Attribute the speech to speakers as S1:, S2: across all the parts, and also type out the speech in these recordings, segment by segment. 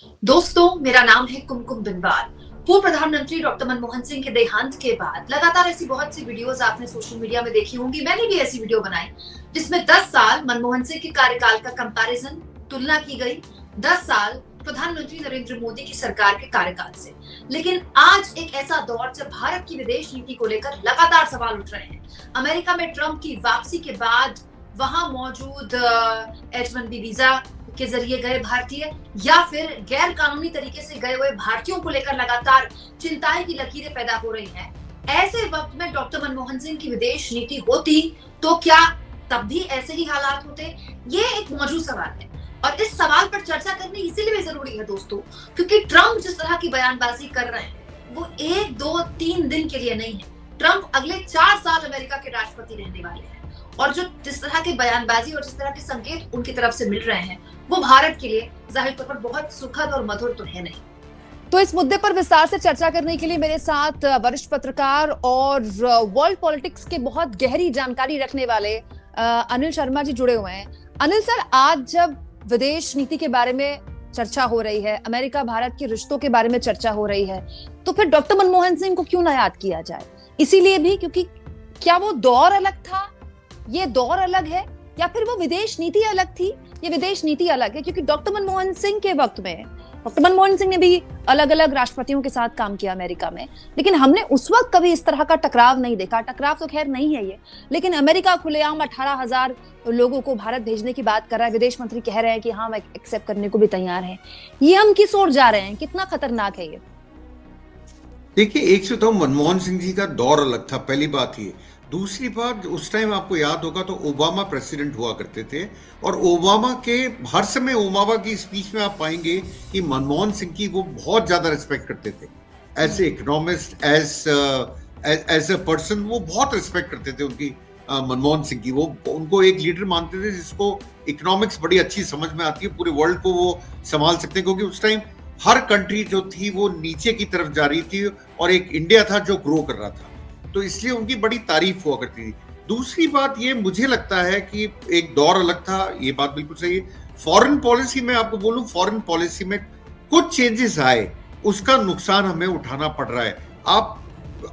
S1: दोस्तों, मेरा नाम है कुमकुम बिनवाल। पूर्व प्रधानमंत्री डॉक्टर मनमोहन सिंह के देहांत के बाद लगातार ऐसी बहुत सी वीडियोस आपने सोशल मीडिया में देखी होंगी। मैंने भी ऐसी वीडियो बनाई जिसमें 10 साल मनमोहन सिंह के कार्यकाल का कंपैरिजन, तुलना की गई 10 साल प्रधानमंत्री नरेंद्र मोदी की सरकार के कार्यकाल से। लेकिन आज एक ऐसा दौर जब भारत की विदेश नीति को लेकर लगातार सवाल उठ रहे हैं। अमेरिका में ट्रंप की वापसी के बाद वहां मौजूद H-1B वीजा के जरिए गए भारतीय या फिर गैर कानूनी तरीके से गए हुए भारतीयों को लेकर लगातार चिंताएं की लकीरें पैदा हो रही हैं। ऐसे वक्त में डॉक्टर मनमोहन सिंह की विदेश नीति होती तो क्या तब भी ऐसे ही हालात होते? ये एक मौजूद सवाल है और इस सवाल पर चर्चा करनी इसीलिए भी जरूरी है दोस्तों, क्योंकि ट्रंप जिस तरह की बयानबाजी कर रहे हैं वो 1, 2, 3 दिन के लिए नहीं है। ट्रंप अगले 4 साल अमेरिका के राष्ट्रपति रहने वाले हैं और जो जिस तरह की बयानबाजी और जिस तरह के संकेत उनकी तरफ से मिल रहे हैं वो भारत के लिए जाहिर तौर पर बहुत सुखद और मधुर तो है नहीं।
S2: तो इस मुद्दे पर विस्तार से चर्चा करने के लिए मेरे साथ वरिष्ठ पत्रकार और वर्ल्ड पॉलिटिक्स के बहुत गहरी जानकारी रखने वाले अनिल शर्मा जी जुड़े हुए हैं। अनिल सर, आज जब विदेश नीति के बारे में चर्चा हो रही है, अमेरिका भारत के रिश्तों के बारे में चर्चा हो रही है, तो फिर डॉक्टर मनमोहन सिंह को क्यों ना याद किया जाए? इसीलिए भी क्योंकि क्या वो दौर अलग था, ये दौर अलग है, या फिर वो विदेश नीति अलग थी, ये विदेश नीति अलग है? क्योंकि डॉक्टर मनमोहन सिंह के वक्त में डॉक्टर मनमोहन सिंह ने भी अलग अलग राष्ट्रपतियों के साथ काम किया अमेरिका में, लेकिन हमने उस वक्त कभी इस तरह का टकराव नहीं देखा। टकराव तो खैर नहीं है ये, लेकिन अमेरिका खुलेआम 18,000 लोगों को भारत भेजने की बात कर रहा है। विदेश मंत्री कह रहे हैं कि हाँ, हम एक्सेप्ट करने को भी तैयार हैं। ये हम किस ओर जा रहे हैं? कितना खतरनाक है ये?
S3: देखिए, एक से तो मनमोहन सिंह जी का दौर अलग था, पहली बात ये। दूसरी बात, उस टाइम आपको याद होगा तो ओबामा प्रेसिडेंट हुआ करते थे और ओबामा के हर समय ओबामा की स्पीच में आप पाएंगे कि मनमोहन सिंह की वो बहुत ज्यादा रिस्पेक्ट करते थे। As a economist, as a person वो बहुत रिस्पेक्ट करते थे उनकी, मनमोहन सिंह की। वो उनको एक लीडर मानते थे जिसको इकोनॉमिक्स बड़ी अच्छी समझ में आती है, पूरे वर्ल्ड को वो संभाल सकते हैं, क्योंकि उस टाइम हर कंट्री जो थी वो नीचे की तरफ जा रही थी और एक इंडिया था जो ग्रो कर रहा था, तो इसलिए उनकी बड़ी तारीफ हुआ करती थी। दूसरी बात ये मुझे लगता है कि एक दौर अलग था, ये बात बिल्कुल सही है। फॉरेन पॉलिसी में आपको बोलूं, फॉरेन पॉलिसी में कुछ चेंजेस आए, उसका नुकसान हमें उठाना पड़ रहा है। आप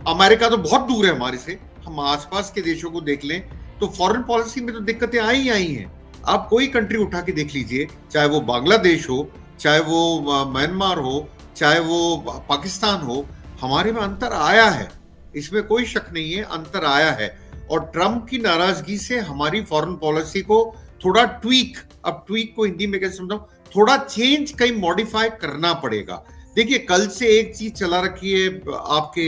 S3: अमेरिका तो बहुत दूर है हमारे से, हम आसपास के देशों को देख लें तो फॉरेन पॉलिसी में तो दिक्कतें आई ही हैं। आप कोई कंट्री उठा के देख लीजिए, चाहे वो बांग्लादेश हो, चाहे वो म्यांमार हो, चाहे वो पाकिस्तान हो, हमारे में अंतर आया है, इसमें कोई शक नहीं है, अंतर आया है। और ट्रंप की नाराजगी से हमारी फॉरेन पॉलिसी को थोड़ा ट्वीक, अब ट्वीक को हिंदी में कैसे समझाऊं, थोड़ा चेंज, कहीं मॉडिफाई करना पड़ेगा। देखिए, कल से एक चीज चला रखी है आपके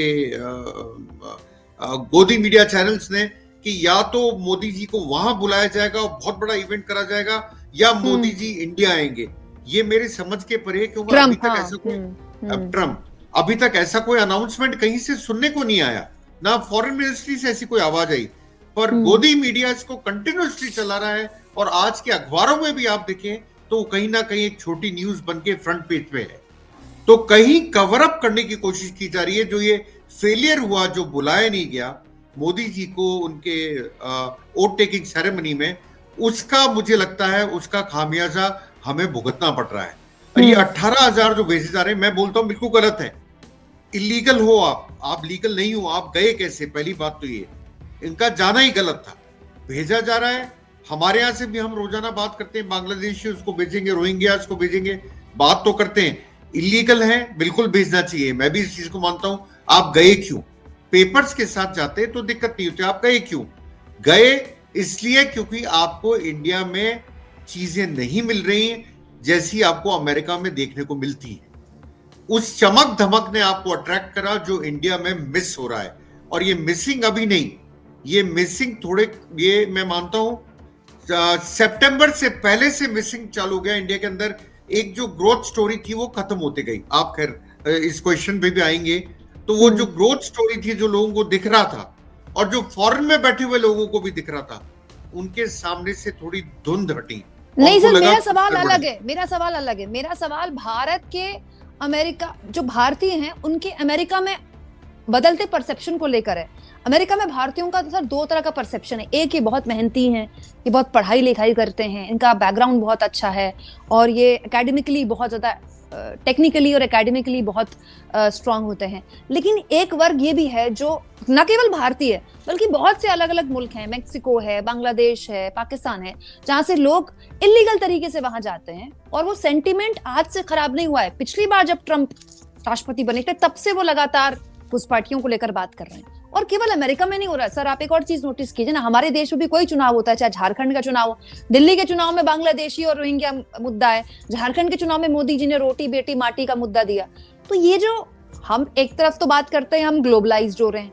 S3: गोदी मीडिया चैनल्स ने कि या तो मोदी जी को वहां बुलाया जाएगा और बहुत बड़ा इवेंट करा जाएगा, या मोदी जी इंडिया आएंगे। ये मेरे समझ के परे, क्योंकि अभी तक ऐसा कोई ट्रंप अभी तक ऐसा कोई अनाउंसमेंट कहीं से सुनने को नहीं आया, ना फॉरेन मिनिस्ट्री से ऐसी कोई आवाज आई, पर गोदी मीडिया इसको कंटिन्यूअसली चला रहा है। और आज के अखबारों में भी आप देखें तो कहीं ना कहीं एक छोटी न्यूज बन के फ्रंट पेज पे है। तो कहीं कवर अप करने की कोशिश की जा रही है। जो ये फेलियर हुआ, जो बुलाया नहीं गया मोदी जी को उनके वोट टेकिंग सेरेमनी में, उसका मुझे लगता है उसका खामियाजा हमें भुगतना पड़ रहा है। ये 18,000 जो भेजे जा रहे हैं, मैं बोलता हूं बिल्कुल गलत है। इलीगल हो आप लीगल नहीं हो, आप गए कैसे? पहली बात तो ये, इनका जाना ही गलत था। भेजा जा रहा है, हमारे यहां से भी हम रोजाना बात करते हैं, बांग्लादेशी उसको भेजेंगे, रोहिंग्या उसको भेजेंगे, बात तो करते हैं। इलीगल है, बिल्कुल भेजना चाहिए, मैं भी इस चीज को मानता हूं। आप गए क्यों? पेपर्स के साथ जाते तो दिक्कत नहीं होती, आप गए क्यों? गए इसलिए क्योंकि आपको इंडिया में चीजें नहीं मिल रही जैसी आपको अमेरिका में देखने को मिलती है। उस चमक धमक ने आपको अट्रैक्ट करा जो इंडिया में मिस हो रहा है। और ये मिसिंग अभी नहीं, ये मिसिंग थोड़े, ये मैं मानता हूं सितंबर से पहले से मिसिंग चालू हो गया इंडिया के अंदर। एक जो ग्रोथ स्टोरी थी वो खत्म होती गई। आप खैर इस क्वेश्चन पे भी आएंगे, तो वो जो ग्रोथ स्टोरी थी, जो लोगों को दिख रहा था और जो फॉरेन में बैठे हुए लोगों को भी दिख रहा था, उनके सामने से थोड़ी धुंध हटी।
S2: नहीं सर, मेरा सवाल अलग है। मेरा सवाल भारत के, अमेरिका, जो भारतीय हैं उनके अमेरिका में बदलते परसेप्शन को लेकर है। अमेरिका में भारतीयों का तो सर 2 तरह का परसेप्शन है। एक, ये बहुत मेहनती हैं, ये बहुत पढ़ाई लिखाई करते हैं, इनका बैकग्राउंड बहुत अच्छा है और ये एकेडमिकली बहुत ज्यादा टेक्निकली और एकेडमिकली बहुत स्ट्रांग होते हैं, लेकिन एक वर्ग ये भी है जो न केवल भारतीय बल्कि बहुत से अलग अलग मुल्क हैं, मेक्सिको है, बांग्लादेश है, पाकिस्तान है, जहां से लोग इलीगल तरीके से वहां जाते हैं और वो सेंटिमेंट आज से खराब नहीं हुआ है। पिछली बार जब ट्रंप राष्ट्रपति बने थे तब से वो लगातार घुसपैठियों को लेकर बात कर रहे हैं, और केवल अमेरिका में नहीं हो रहा है। सर आप एक और चीज नोटिस कीजिए ना, हमारे देश में भी कोई चुनाव होता है, चाहे झारखंड का चुनाव हो, दिल्ली के चुनाव में बांग्लादेशी और रोहिंग्या मुद्दा है, झारखंड के चुनाव में मोदी जी ने रोटी बेटी माटी का मुद्दा दिया। तो ये जो हम एक तरफ तो बात करते हैं हम ग्लोबलाइज्ड हो रहे हैं,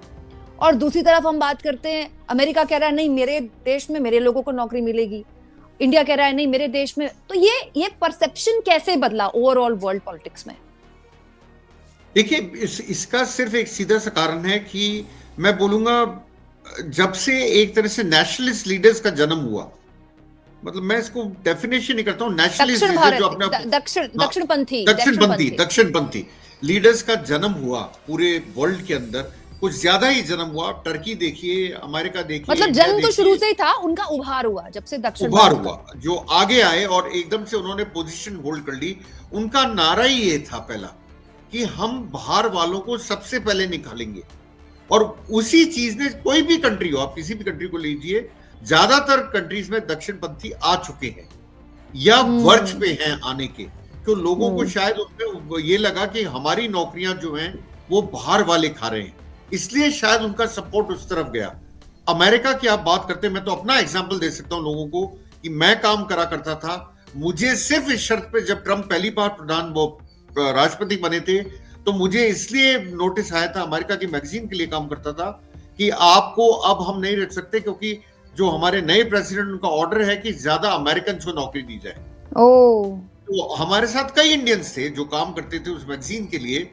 S2: और दूसरी तरफ हम बात करते हैं अमेरिका कह रहा है नहीं मेरे देश में मेरे लोगों को नौकरी मिलेगी, इंडिया कह रहा है नहीं मेरे देश में। तो ये परसेप्शन कैसे बदला ओवरऑल वर्ल्ड पॉलिटिक्स में?
S3: देखिए इसका सिर्फ एक सीधा सा कारण है कि मैं बोलूंगा जब से एक तरह से नेशनलिस्ट लीडर्स का जन्म हुआ, मतलब मैं इसको डेफिनेशन नहीं करता हूँ, नेशनलिस्ट लीडर जो अपना दक्षिणपंथी लीडर्स का जन्म हुआ पूरे वर्ल्ड के अंदर, कुछ ज्यादा ही जन्म हुआ। टर्की देखिए, अमेरिका देखिए,
S2: मतलब जन्म तो शुरू से ही था, उनका उभार हुआ जब से दक्षिण
S3: उभार हुआ, जो आगे आए और एकदम से उन्होंने पोजीशन होल्ड कर ली। उनका नारा ही ये था पहला कि हम बाहर वालों को सबसे पहले निकालेंगे, और उसी चीज ने, कोई भी कंट्री हो, आप किसी भी कंट्री को लीजिए, ज्यादातर कंट्रीज में दक्षिणपंथी आ चुके हैं या वर्ष पे हैं आने के, तो लोगों को शायद उसमें ये लगा कि हमारी नौकरियां जो हैं वो बाहर वाले खा रहे हैं, इसलिए शायद उनका सपोर्ट उस तरफ गया। अमेरिका की आप बात करते हैं, मैं तो अपना एग्जांपल दे सकता हूं लोगों को कि मैं काम करा करता था, मुझे सिर्फ इस शर्त पे, जब ट्रंप पहली बार राष्ट्रपति बने थे, तो मुझे इसलिए नोटिस आया था, अमेरिका की मैगजीन के लिए काम करता था, कि आपको अब हम नहीं रख सकते क्योंकि जो हमारे नए प्रेसिडेंट उनका ऑर्डर है कि ज्यादा अमेरिकन को नौकरी दी जाए। तो हमारे साथ कई इंडियंस थे जो काम करते थे उस मैगजीन के लिए,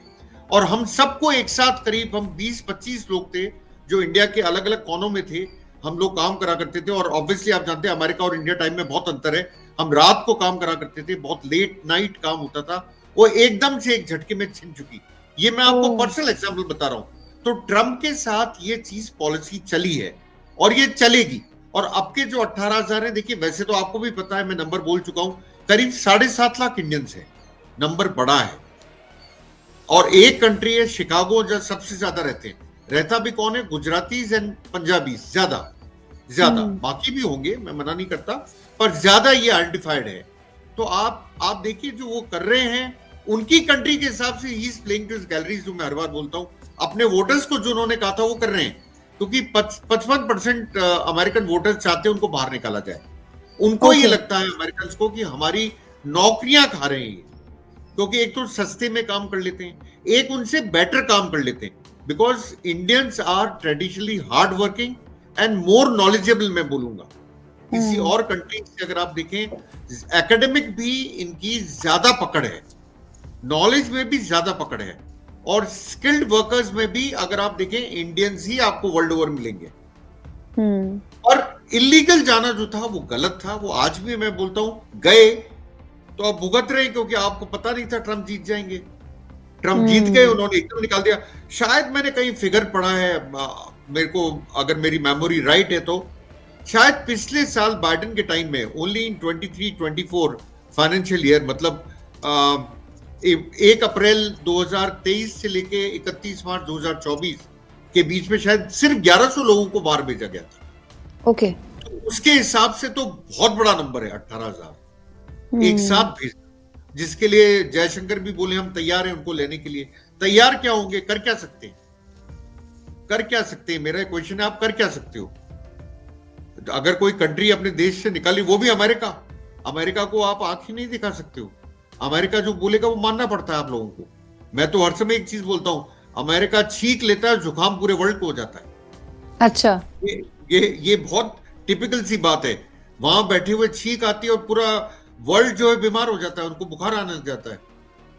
S3: और हम सबको एक साथ करीब हम 20-25 लोग थे जो इंडिया के अलग अलग कोनों में थे, हम लोग काम करा करते थे। और ऑब्वियसली आप जानते हैं अमेरिका और इंडिया टाइम में बहुत अंतर है, हम रात को काम करा करते थे, बहुत लेट नाइट काम होता था, वो एकदम से एक झटके में छिन चुकी। ये मैं आपको पर्सनल एग्जांपल बता रहा हूं। तो ट्रंप के साथ ये चीज पॉलिसी चली है और ये चलेगी। और अब के जो 18,000 है, देखिए वैसे तो आपको भी पता है, मैं नंबर बोल चुका हूं, करीब 7.5 लाख इंडियंस है, नंबर बड़ा है। और एक कंट्री है शिकागो जहां सबसे ज्यादा रहते हैं, रहता भी कौन है? गुजरातीज एंड पंजाबी, ज्यादा बाकी भी होंगे, मैं मना नहीं करता, पर ज्यादा ये आइडेंटिफाइड है। तो आप देखिए जो वो कर रहे हैं उनकी कंट्री के हिसाब से ही is playing to his galleries, जो मैं हर बार बोलता हूं, अपने वोटर्स को जो उन्होंने कहा था वो कर रहे हैं, क्योंकि 55% अमेरिकन वोटर्स चाहते हैं उनको बाहर निकाला जाए। उनको ये लगता है अमेरिकन को कि हमारी नौकरियां खा रहे हैं, क्योंकि एक तो सस्ते में काम कर लेते हैं, एक उनसे बेटर काम कर लेते हैं, because Indians are traditionally hard working and more knowledgeable. मैं बोलूंगा किसी और कंट्री से अगर आप देखें, एकेडमिक भी इनकी ज्यादा पकड़ है, नॉलेज में भी ज्यादा पकड़ है, और स्किल्ड वर्कर्स में भी अगर आप देखें इंडियंस ही आपको वर्ल्ड ओवर मिलेंगे। और इलीगल जाना जो था वो गलत था, वो आज भी मैं बोलता हूं गए तो अब भुगत रहे, क्योंकि आपको पता नहीं था ट्रंप जीत जाएंगे। ट्रंप जीत गए, उन्होंने एकदम निकाल दिया। शायद मैंने कहीं फिगर पढ़ा है, मेरे को अगर मेरी मेमोरी राइट है तो शायद पिछले साल बाइडेन के टाइम में ओनली इन 23-24 फाइनेंशियल ईयर, मतलब 1 अप्रैल 2023 से लेके 31 मार्च 2024 के बीच में शायद सिर्फ 1100 लोगों को बाहर भेजा गया था।
S2: ओके।
S3: तो उसके हिसाब से तो बहुत बड़ा नंबर है 18,000 एक साथ भेज, जिसके लिए जयशंकर भी बोले हम तैयार हैं उनको लेने के लिए। तैयार क्या होंगे? कर क्या सकते हैं? कर क्या सकते हैं? मेरा क्वेश्चन है, आप कर क्या सकते हो? अगर कोई कंट्री अपने देश से निकाली, वो भी अमेरिका को आप आंख ही नहीं दिखा सकते हो। अमेरिका जो बोलेगा वो मानना पड़ता है आप लोगों को। मैं तो हर समय एक चीज बोलता हूं, अमेरिका छींक लेता है, जुकाम पूरे वर्ल्ड को हो जाता है। अच्छा, ये बहुत टिपिकल सी बात है। वहां बैठे हुए छींक आती है और पूरा वर्ल्ड जो है बीमार हो जाता है, उनको बुखार आने लग जाता है,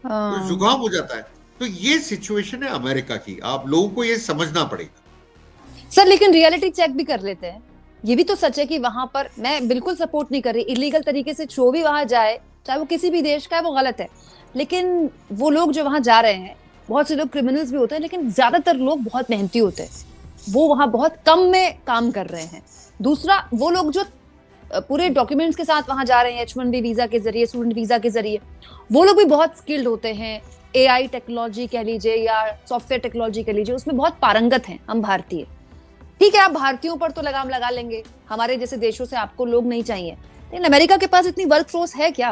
S3: तो जुकाम हो जाता है। तो ये सिचुएशन है अमेरिका की, आप लोगों को ये समझना पड़ेगा।
S2: सर लेकिन रियलिटी चेक भी कर लेते हैं, ये भी तो सच है कि वहां पर, मैं बिल्कुल सपोर्ट नहीं कर रही इलीगल तरीके से जो भी वहां जाए, चाहे वो किसी भी देश का है, वो गलत है। लेकिन वो लोग जो वहां जा रहे हैं, बहुत से लोग क्रिमिनल्स भी होते हैं, लेकिन ज्यादातर लोग बहुत मेहनती होते हैं, वो वहां बहुत कम में काम कर रहे हैं। दूसरा, वो लोग जो पूरे डॉक्यूमेंट्स के साथ वहां जा रहे हैं, H1B वीजा के जरिए, स्टूडेंट वीजा के जरिए, वो लोग भी बहुत स्किल्ड होते हैं। AI टेक्नोलॉजी कह लीजिए या सॉफ्टवेयर टेक्नोलॉजी कह लीजिए, उसमें बहुत पारंगत हैं हम भारतीय। ठीक है, आप भारतीयों पर तो लगाम लगा लेंगे, हमारे जैसे देशों से आपको लोग नहीं चाहिए, लेकिन अमेरिका के पास इतनी वर्क फोर्स है क्या?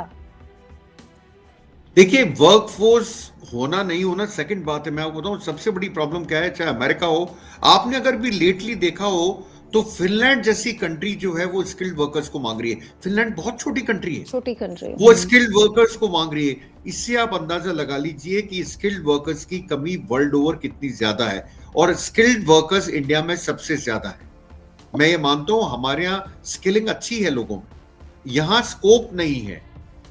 S3: देखिए, वर्क फोर्स होना नहीं होना सेकंड बात है। मैं आपको बताऊं सबसे बड़ी प्रॉब्लम क्या है, चाहे अमेरिका हो, आपने अगर भी लेटली देखा हो तो फिनलैंड जैसी कंट्री जो है वो स्किल्ड वर्कर्स को मांग रही है। फिनलैंड बहुत छोटी कंट्री है,
S2: छोटी कंट्री,
S3: वो स्किल्ड वर्कर्स को मांग रही है। इससे आप अंदाजा लगा लीजिए कि स्किल्ड वर्कर्स की कमी वर्ल्ड ओवर कितनी ज्यादा है, और स्किल्ड वर्कर्स इंडिया में सबसे ज्यादा है। मैं ये मानता हूं हमारे यहाँ स्किलिंग अच्छी है लोगों में, यहां स्कोप नहीं है,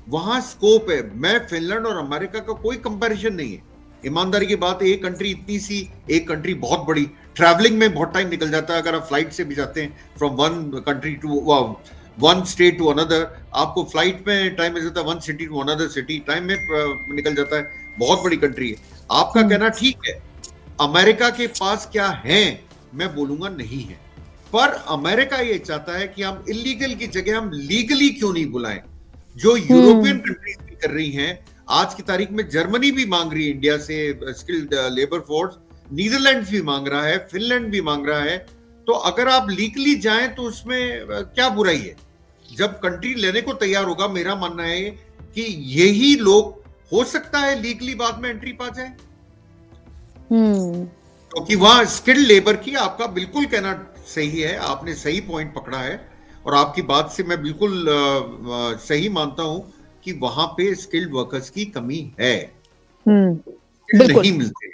S3: वहां स्कोप है। मैं फिनलैंड और अमेरिका का कोई कंपैरिजन नहीं है, ईमानदारी की बात है। एक कंट्री इतनी सी, एक कंट्री बहुत बड़ी, ट्रैवलिंग में बहुत टाइम निकल जाता है। अगर आप फ्लाइट से भी जाते हैं from one country to one state to another, आपको फ्लाइट में टाइम मिल जाता है, one city to another city time में निकल जाता है। बहुत बड़ी कंट्री है। आपका कहना ठीक है, अमेरिका के पास क्या है, मैं बोलूंगा नहीं है, पर अमेरिका ये चाहता है कि हम इलीगल की जगह हम लीगली क्यों नहीं बुलाएं, जो यूरोपियन कंट्रीज भी कर रही हैं। आज की तारीख में जर्मनी भी मांग रही है इंडिया से स्किल्ड लेबर फोर्स, नीदरलैंड्स भी मांग रहा है, फिनलैंड भी मांग रहा है। तो अगर आप लीगली जाएं तो उसमें क्या बुराई है? जब कंट्री लेने को तैयार होगा, मेरा मानना है कि यही लोग हो सकता है लीगली बाद में एंट्री पा जाए, क्योंकि वहां स्किल्ड लेबर की, आपका बिल्कुल कहना सही है, आपने सही पॉइंट पकड़ा है, और आपकी बात से मैं बिल्कुल सही मानता हूं कि वहां पे स्किल्ड वर्कर्स की कमी है,
S2: बिल्कुल
S3: नहीं मिलते।